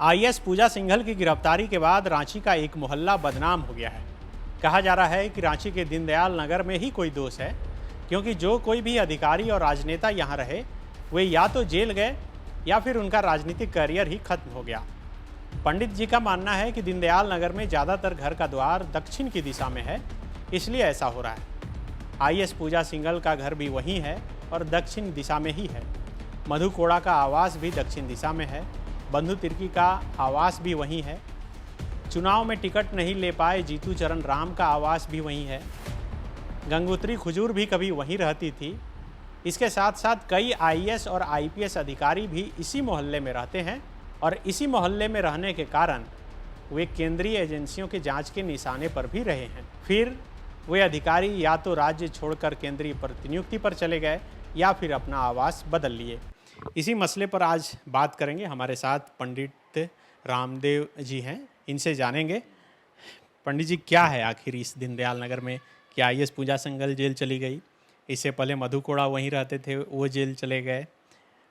IAS पूजा सिंघल की गिरफ्तारी के बाद रांची का एक मोहल्ला बदनाम हो गया है। कहा जा रहा है कि रांची के दीनदयाल नगर में ही कोई दोष है, क्योंकि जो कोई भी अधिकारी और राजनेता यहाँ रहे वे या तो जेल गए या फिर उनका राजनीतिक करियर ही खत्म हो गया। पंडित जी का मानना है कि दीनदयाल नगर में ज़्यादातर घर का द्वार दक्षिण की दिशा में है, इसलिए ऐसा हो रहा है। आईएएस पूजा सिंघल का घर भी वहीं है और दक्षिण दिशा में ही है। मधु कोड़ा का आवास भी दक्षिण दिशा में है। बंधु तिर्की का आवास भी वहीं है। चुनाव में टिकट नहीं ले पाए जीतू चरण राम का आवास भी वहीं है। गंगोत्री खुजूर भी कभी वहीं रहती थी। इसके साथ साथ कई आईएएस और आईपीएस अधिकारी भी इसी मोहल्ले में रहते हैं और इसी मोहल्ले में रहने के कारण वे केंद्रीय एजेंसियों की जांच के निशाने पर भी रहे हैं। फिर वे अधिकारी या तो राज्य छोड़कर केंद्रीय प्रतिनियुक्ति पर चले गए या फिर अपना आवास बदल लिए। इसी मसले पर आज बात करेंगे। हमारे साथ पंडित रामदेव जी हैं, इनसे जानेंगे पंडित जी क्या है आखिर इस दीनदयाल नगर में कि आईएएस पूजा सिंघल जेल चली गई, इससे पहले मधु कोड़ा वहीं रहते थे वो जेल चले गए,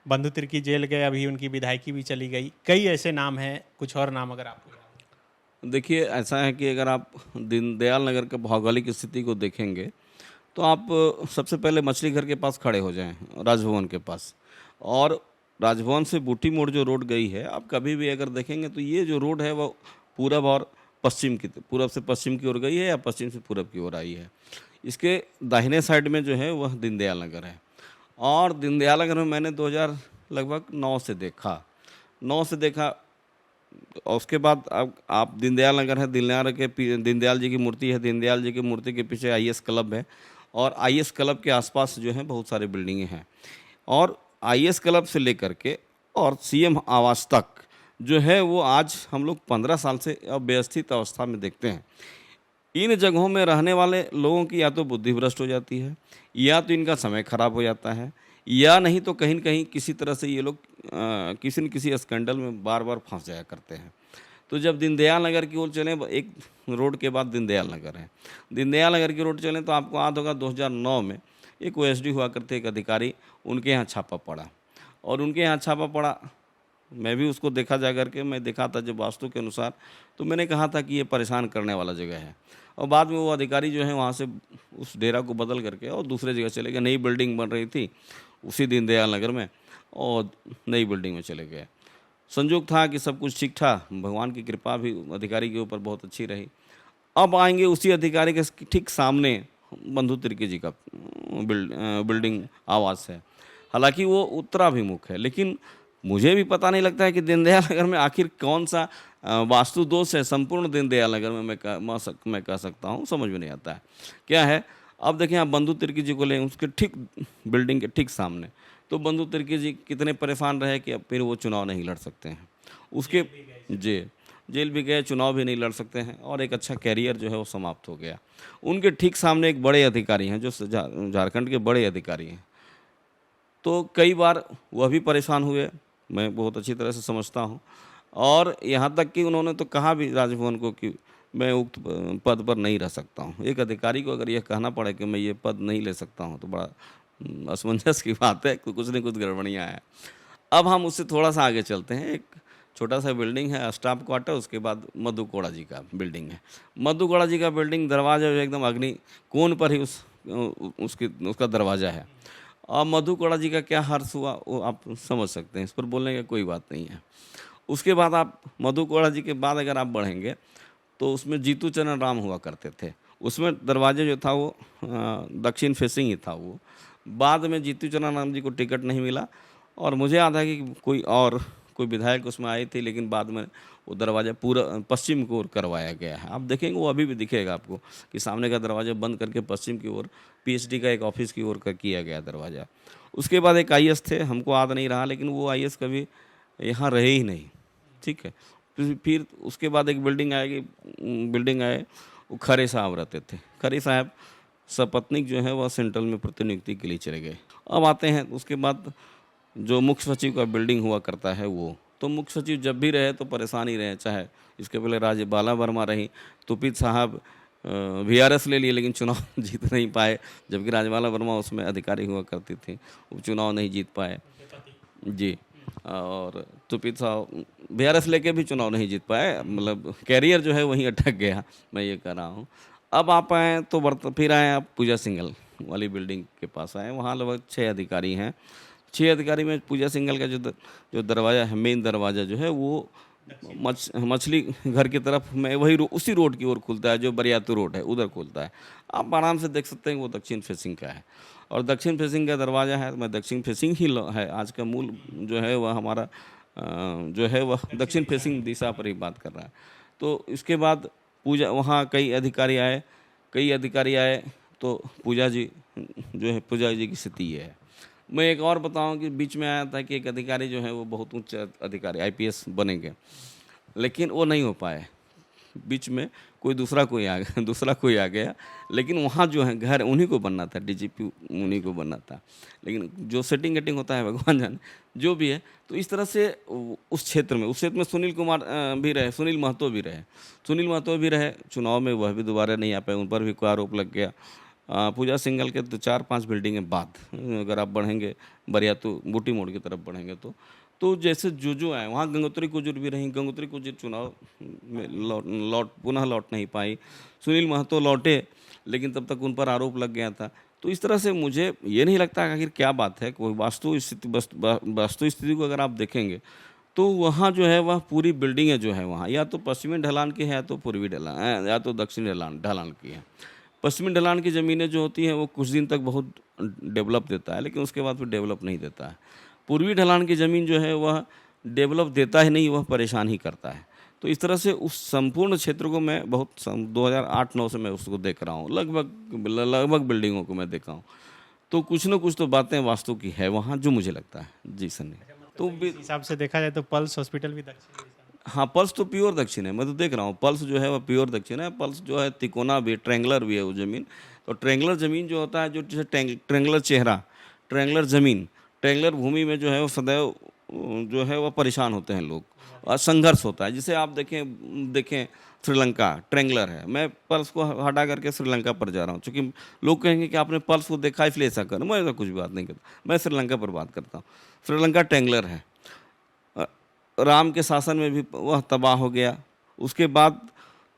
बंधु तिर्की जेल गए, अभी उनकी विधायकी भी चली गई, कई ऐसे नाम हैं, कुछ और नाम अगर आपको। देखिए, ऐसा है कि अगर आप दीनदयाल नगर के भौगोलिक स्थिति को देखेंगे तो आप सबसे पहले मछली घर के पास खड़े हो जाएं, राजभवन के पास। और राजभवन से बूटी मोड़ जो रोड गई है, आप कभी भी अगर देखेंगे तो ये जो रोड है वो पूरब और पश्चिम की, पूरब से पश्चिम की ओर गई है या पश्चिम से पूरब की ओर आई है। इसके दाहिने साइड में जो है वह दीनदयाल नगर है। और दीनदयाल नगर में मैंने 2000 लगभग 9 से देखा। और उसके बाद अब आप दीनदयाल नगर है, दीनदयाल जी की मूर्ति है, दीनदयाल जी की मूर्ति के पीछे आईएएस क्लब है और आईएएस क्लब के आसपास जो है बहुत सारे बिल्डिंगें हैं। और आईएएस क्लब से लेकर के और सीएम आवास तक जो है वो आज हम लोग 15 साल से अव्यवस्थित अवस्था में देखते हैं। इन जगहों में रहने वाले लोगों की या तो बुद्धि भ्रष्ट हो जाती है, या तो इनका समय खराब हो जाता है, या नहीं तो कहीं न कहीं किसी तरह से ये लोग किसी न किसी स्कैंडल में बार बार फंस जाया करते हैं। तो जब दीनदयाल नगर की ओर चलें, एक रोड के बाद दीनदयाल नगर है, दीनदयाल नगर की रोड चलें तो आपको याद होगा 2009 में एक ओएसडी हुआ करते एक अधिकारी, उनके यहाँ छापा पड़ा। और उनके यहाँ छापा पड़ा, मैं भी उसको देखा जा करके, मैं देखा था जब वास्तु के अनुसार, तो मैंने कहा था कि ये परेशान करने वाला जगह है। और बाद में वो अधिकारी जो है वहाँ से उस डेरा को बदल करके और दूसरे जगह चले गए। नई बिल्डिंग बन रही थी उसी दीनदयाल नगर में और नई बिल्डिंग में चले गए। संयोग था कि सब कुछ ठीक था, भगवान की कृपा भी अधिकारी के ऊपर बहुत अच्छी रही। अब आएंगे उसी अधिकारी के ठीक सामने बंधु तिर्की जी का बिल्डिंग आवास है। हालांकि वो उत्तराभिमुख है, लेकिन मुझे भी पता नहीं लगता है कि दीनदयाल नगर में आखिर कौन सा वास्तु दोष है। संपूर्ण दीनदयाल नगर में मैं कह सकता हूँ, समझ में नहीं आता है क्या है। अब देखें, आप बंधु तिर्की जी को लें, उसके ठीक बिल्डिंग के ठीक सामने, तो बंधु तिर्की जी कितने परेशान रहे कि अब फिर वो चुनाव नहीं लड़ सकते हैं। उसके जेल भी गए, चुनाव भी नहीं लड़ सकते हैं और एक अच्छा कैरियर जो है वो समाप्त हो गया। उनके ठीक सामने एक बड़े अधिकारी हैं जो झारखंड के बड़े अधिकारी हैं, तो कई बार वह भी परेशान हुए, मैं बहुत अच्छी तरह से समझता हूँ। और यहाँ तक कि उन्होंने तो कहा भी राजभवन को कि मैं उक्त पद पर नहीं रह सकता हूँ। एक अधिकारी को अगर यह कहना पड़े कि मैं ये पद नहीं ले सकता हूँ तो बड़ा असमंजस की बात है, कुछ न कुछ गड़बड़ियाँ हैं। अब हम उससे थोड़ा सा आगे चलते हैं। एक छोटा सा बिल्डिंग है स्टाफ क्वार्टर, उसके बाद मधु कोड़ा जी का बिल्डिंग है। मधु कोड़ा जी का बिल्डिंग दरवाजा एकदम अग्नि कोण पर ही उसका दरवाज़ा है। और मधु कोड़ा जी का क्या हर्ष हुआ वो आप समझ सकते हैं, इस पर बोलने का कोई बात नहीं है। उसके बाद आप मधु कोड़ा जी के बाद अगर आप बढ़ेंगे तो उसमें जीतू चरण राम हुआ करते थे। उसमें दरवाजे जो था वो दक्षिण फेसिंग ही था। वो बाद में जीतू चरण राम जी को टिकट नहीं मिला और मुझे याद है कि कोई विधायक उसमें आए थे, लेकिन बाद में वो दरवाज़ा पूरा पश्चिम की ओर करवाया गया है। आप देखेंगे वो अभी भी दिखेगा आपको कि सामने का दरवाज़ा बंद करके पश्चिम की ओर पीएचडी का एक ऑफिस की ओर किया गया दरवाज़ा। उसके बाद एक आईएएस थे, हमको याद नहीं रहा, लेकिन वो आईएएस कभी यहाँ रहे ही नहीं, ठीक है। फिर उसके बाद एक बिल्डिंग आए, वो खरे साहब रहते थे। खरे साहब सपत्नीक जो है वह सेंट्रल में प्रतिनियुक्ति के लिए चले गए। अब आते हैं उसके बाद जो मुख्य सचिव का बिल्डिंग हुआ करता है वो, तो मुख्य सचिव जब भी रहे तो परेशान ही रहे। चाहे इसके पहले राजबाला वर्मा रही, तुपित साहब वीआरएस ले लिए लेकिन चुनाव जीत नहीं पाए, जबकि राजबाला वर्मा उसमें अधिकारी हुआ करती थी, वो चुनाव नहीं जीत पाए जी। और तुपी साहब बीआरएस लेके भी चुनाव नहीं जीत पाए, मतलब कैरियर जो है वहीं अटक गया, मैं ये कह रहा हूँ। अब आप आए तो फिर आए आप पूजा सिंघल वाली बिल्डिंग के पास आए, वहाँ लगभग 6 अधिकारी हैं। 6 अधिकारी में पूजा सिंघल का जो दरवाज़ा है, मेन दरवाज़ा जो है वो मछली घर की तरफ में वही उसी रोड की ओर खुलता है, जो बरियातू रोड है उधर खुलता है। आप आराम से देख सकते हैं वो दक्षिण फेसिंग का है, और दक्षिण फेसिंग का दरवाज़ा है। मैं दक्षिण फेसिंग ही है, आज का मूल जो है वह हमारा जो है वह दक्षिण फेसिंग दिशा पर ही बात कर रहा है। तो इसके बाद पूजा वहाँ कई अधिकारी आए तो पूजा जी जो है, पूजा जी की स्थिति ये है। मैं एक और बताऊं कि बीच में आया था कि एक अधिकारी जो है वो बहुत उच्च अधिकारी आईपीएस बनेंगे, लेकिन वो नहीं हो पाए। बीच में दूसरा कोई आ गया, लेकिन वहाँ जो है घर उन्हीं को बनना था, डीजीपी उन्हीं को बनना था, लेकिन जो सेटिंग होता है भगवान जाने, जो भी है। तो इस तरह से उस क्षेत्र में सुनील महतो भी रहे चुनाव में, वह भी दोबारा नहीं आ पाए, उन पर भी कोई आरोप लग गया। पूजा सिंघल के तो 4-5 बिल्डिंगें बाद अगर आप बढ़ेंगे बरियातू बूटी मोड़ की तरफ बढ़ेंगे तो जैसे जो आए वहाँ गंगोत्री कुजूर भी रहीं, गंगोत्री कुजूर चुनाव में पुनः लौट नहीं पाई। सुनील महतो लौटे, लेकिन तब तक उन पर आरोप लग गया था। तो इस तरह से मुझे ये नहीं लगता आखिर क्या बात है। कोई वास्तु स्थिति को अगर आप देखेंगे तो वहाँ जो है वह पूरी बिल्डिंगें जो है वहाँ या तो पश्चिमी ढलान की है या तो पूर्वी ढलान या तो दक्षिणी ढलान की है। पश्चिमी ढलान की ज़मीनें जो होती हैं वो कुछ दिन तक बहुत डेवलप देता है, लेकिन उसके बाद फिर डेवलप नहीं देता है। पूर्वी ढलान की ज़मीन जो है वह डेवलप देता ही नहीं, वह परेशान ही करता है। तो इस तरह से उस संपूर्ण क्षेत्र को मैं बहुत 2008-09 से मैं उसको देख रहा हूँ, लगभग बिल्डिंगों को मैं देखा हूँ। तो कुछ न कुछ तो बातें वास्तु की है वहाँ, जो मुझे लगता है। जी सनी, तो इस हिसाब से देखा जाए तो पल्स हॉस्पिटल भी दक्षिण। हाँ, पल्स तो प्योर दक्षिण है, मैं तो देख रहा हूँ। पल्स जो है वह प्योर दक्षिण है। पल्स जो है तिकोना भी, ट्रेंगुलर भी है वो ज़मीन। तो ट्रेंगुलर ज़मीन जो होता है, जो जैसे ट्रेंगुलर चेहरा, ट्रेंगुलर ज़मीन, ट्रेंगुलर भूमि में जो है वो सदैव जो है वह परेशान होते हैं लोग, और संघर्ष होता है। जिसे आप देखें श्रीलंका ट्रेंगुलर है। मैं पल्स को हटा करके श्रीलंका पर जा रहा हूँ, क्योंकि लोग कहेंगे कि आपने पल्स को देखा इसलिए ऐसा कर। मैं ऐसा कुछ भी बात नहीं करता, मैं श्रीलंका पर बात करता हूँ। श्रीलंका ट्रेंगुलर है। राम के शासन में भी वह तबाह हो गया, उसके बाद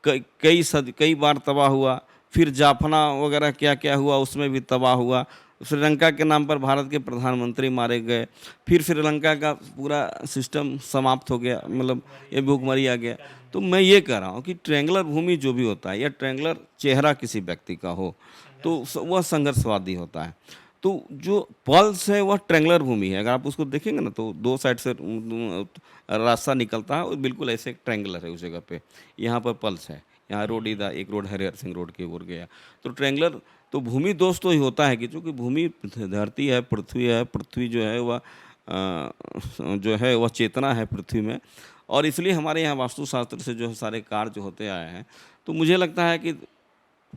कई बार तबाह हुआ, फिर जाफना वगैरह क्या हुआ उसमें भी तबाह हुआ। श्रीलंका के नाम पर भारत के प्रधानमंत्री मारे गए, फिर श्रीलंका का पूरा सिस्टम समाप्त हो गया, मतलब ये भूखमरी आ गया। तो मैं ये कह रहा हूँ कि ट्रेंगुलर भूमि जो भी होता है या ट्रेंगुलर चेहरा किसी व्यक्ति का हो तो वह संघर्षवादी होता है। तो जो पल्स है वह ट्रेंगुलर भूमि है। अगर आप उसको देखेंगे ना तो 2 साइड से रास्ता निकलता है और बिल्कुल ऐसे ट्रेंगुलर है उस जगह पे। यहाँ पर पल्स है, यहाँ रोड इधर एक रोड हरिहर सिंह रोड की ओर गया। तो ट्रेंगुलर तो भूमि दोष तो ही होता है कि चूँकि भूमि धरती है, पृथ्वी जो है वह चेतना है पृथ्वी में, और इसलिए हमारे यहाँ वास्तुशास्त्र से जो है सारे कार्य जो होते आए हैं। तो मुझे लगता है कि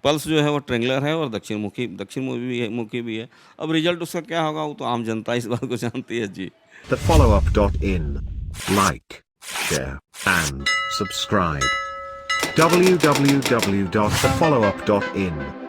पल्स जो है वो ट्रेंगुलर है और दक्षिण मुखी भी है। अब रिजल्ट उसका क्या होगा वो तो आम जनता इस बात को जानती है। जी, thefollowup.in, like, share and subscribe. www.thefollowup.in